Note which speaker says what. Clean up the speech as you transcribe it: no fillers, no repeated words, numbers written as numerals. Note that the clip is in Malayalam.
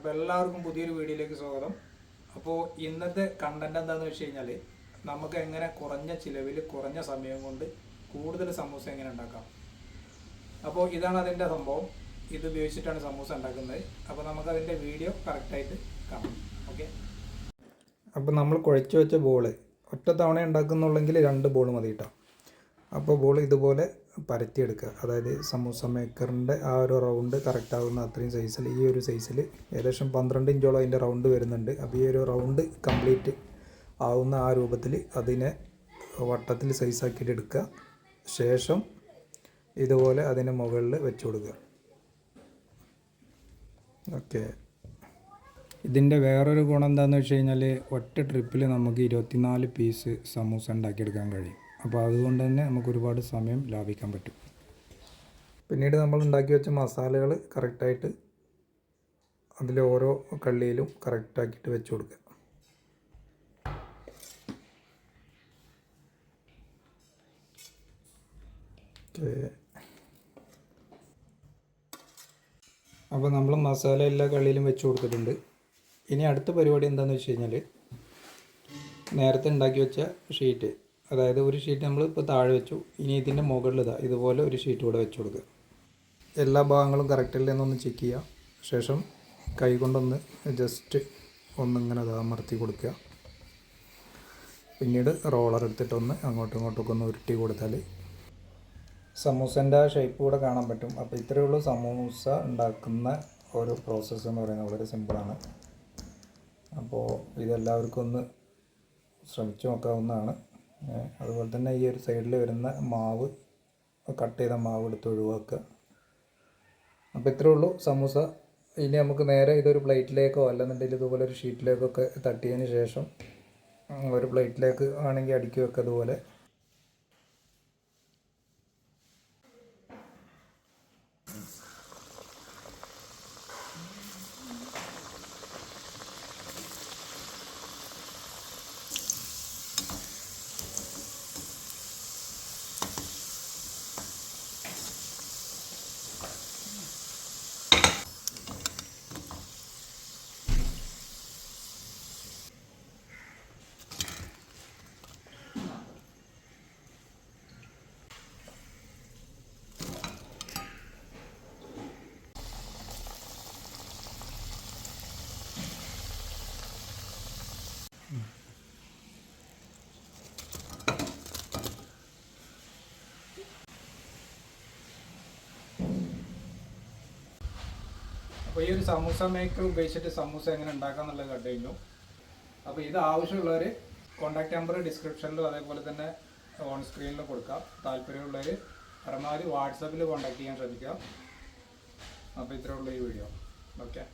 Speaker 1: അപ്പോൾ എല്ലാവർക്കും പുതിയൊരു വീഡിയോയിലേക്ക് സ്വാഗതം. അപ്പോൾ ഇന്നത്തെ കണ്ടന്റ് എന്താണെന്ന് വെച്ച് കഴിഞ്ഞാൽ നമുക്ക് എങ്ങനെ കുറഞ്ഞ ചിലവിൽ കുറഞ്ഞ സമയം കൊണ്ട് കൂടുതൽ സമൂസ എങ്ങനെ ഉണ്ടാക്കാം. അപ്പോൾ ഇതാണ് അതിൻ്റെ സംഭവം. ഇത് ഉപയോഗിച്ചിട്ടാണ് സമൂസ ഉണ്ടാക്കുന്നത്. അപ്പോൾ നമുക്കതിൻ്റെ വീഡിയോ കറക്റ്റായിട്ട് കാണാം. ഓക്കെ. അപ്പോൾ നമ്മൾ കുഴച്ച് വെച്ച ബോള് ഒറ്റ തവണ ഉണ്ടാക്കുന്നുള്ളെങ്കിൽ 2 ബോൾ മതി കേട്ടോ. അപ്പോൾ ബോൾ ഇതുപോലെ പരത്തിയെടുക്കുക. അതായത് സമൂസ മേക്കറിൻ്റെ ആ ഒരു റൗണ്ട് കറക്റ്റ് ആകുന്ന അത്രയും സൈസിൽ, ഈ ഒരു സൈസിൽ ഏകദേശം 12 ഇഞ്ചോളം അതിൻ്റെ റൗണ്ട് വരുന്നുണ്ട്. അപ്പോൾ ഈ ഒരു റൗണ്ട് കംപ്ലീറ്റ് ആവുന്ന ആ രൂപത്തിൽ അതിനെ വട്ടത്തിൽ സൈസാക്കിയിട്ട് എടുക്കുക. ശേഷം ഇതുപോലെ അതിന് മുകളിൽ വെച്ച് കൊടുക്കുക. ഓക്കെ. ഇതിൻ്റെ വേറൊരു ഗുണം എന്താണെന്ന് വെച്ച് കഴിഞ്ഞാൽ ഒറ്റ ട്രിപ്പിൽ നമുക്ക് 24 പീസ് സമൂസ ഉണ്ടാക്കിയെടുക്കാൻ കഴിയും. അപ്പോൾ അതുകൊണ്ട് തന്നെ നമുക്ക് ഒരുപാട് സമയം ലാഭിക്കാൻ പറ്റും. പിന്നീട് നമ്മൾ ഉണ്ടാക്കി വെച്ച മസാലകൾ കറക്റ്റായിട്ട് അതിൽ ഓരോ കള്ളിയിലും കറക്റ്റാക്കിയിട്ട് വെച്ച് കൊടുക്കുക. അപ്പോൾ നമ്മൾ മസാല എല്ലാ കള്ളിയിലും വെച്ച് കൊടുത്തിട്ടുണ്ട്. ഇനി അടുത്ത പരിപാടി എന്താണെന്ന് വെച്ച് കഴിഞ്ഞാൽ നേരത്തെ ഉണ്ടാക്കി വെച്ച ഷീറ്റ്, അതായത് ഒരു ഷീറ്റ് നമ്മൾ ഇപ്പോൾ താഴെ വെച്ചു. ഇനി ഇതിൻ്റെ മുകളിൽ ഇതുപോലെ ഒരു ഷീറ്റ് കൂടെ വെച്ച് കൊടുക്കുക. എല്ലാ ഭാഗങ്ങളും കറക്റ്റല്ലേ എന്നൊന്ന് ചെക്ക് ചെയ്യുക. ശേഷം കൈ കൊണ്ടൊന്ന് ജസ്റ്റ് ഒന്നിങ്ങനെ അമർത്തി കൊടുക്കുക. പിന്നീട് റോളർ എടുത്തിട്ടൊന്ന് അങ്ങോട്ടും ഇങ്ങോട്ടൊക്കെ ഒന്ന് ഉരുട്ടി കൊടുത്താൽ സമൂസൻ്റെ ആ ഷേപ്പ് കൂടെ കാണാൻ പറ്റും. അപ്പോൾ ഇത്രയേ ഉള്ളൂ സമൂസ ഉണ്ടാക്കുന്ന ഒരു പ്രോസസ്സ് എന്ന് പറയുന്നത്. വളരെ സിമ്പിളാണ്. അപ്പോൾ ഇതെല്ലാവർക്കും ഒന്ന് ശ്രമിച്ചു നോക്കാവുന്നതാണ്. അതുപോലെ തന്നെ ഈ ഒരു സൈഡിൽ വരുന്ന മാവ്, കട്ട് ചെയ്ത മാവ് എടുത്ത് ഒഴിവാക്കുക. അപ്പോൾ ഇത്രയേ ഉള്ളൂ സമൂസ. ഇനി നമുക്ക് നേരെ ഇതൊരു പ്ലേറ്റിലേക്കോ അല്ലെന്നുണ്ടെങ്കിൽ ഇതുപോലെ ഒരു ഷീറ്റിലേക്കൊക്കെ തട്ടിയതിന് ശേഷം ഒരു പ്ലേറ്റിലേക്ക് ആണെങ്കിൽ അടുക്കി വെക്കുക. അതുപോലെ അപ്പോൾ ഈ ഒരു സമൂസ മേക്കർ ഉപയോഗിച്ചിട്ട് സമൂസ എങ്ങനെ ഉണ്ടാക്കുക എന്നുള്ളത് കണ്ടു കഴിഞ്ഞു. അപ്പോൾ ഇത് ആവശ്യമുള്ളവർ കോൺടാക്ട് നമ്പർ ഡിസ്ക്രിപ്ഷനിലും അതേപോലെ തന്നെ ഓൺ സ്ക്രീനിൽ കൊടുക്കാം. താല്പര്യമുള്ളവർ പരമാവധി വാട്സാപ്പിൽ കോൺടാക്ട് ചെയ്യാൻ ശ്രമിക്കുക. അപ്പോൾ ഇത്രയേ ഉള്ളൂ ഈ വീഡിയോ. ഓക്കെ.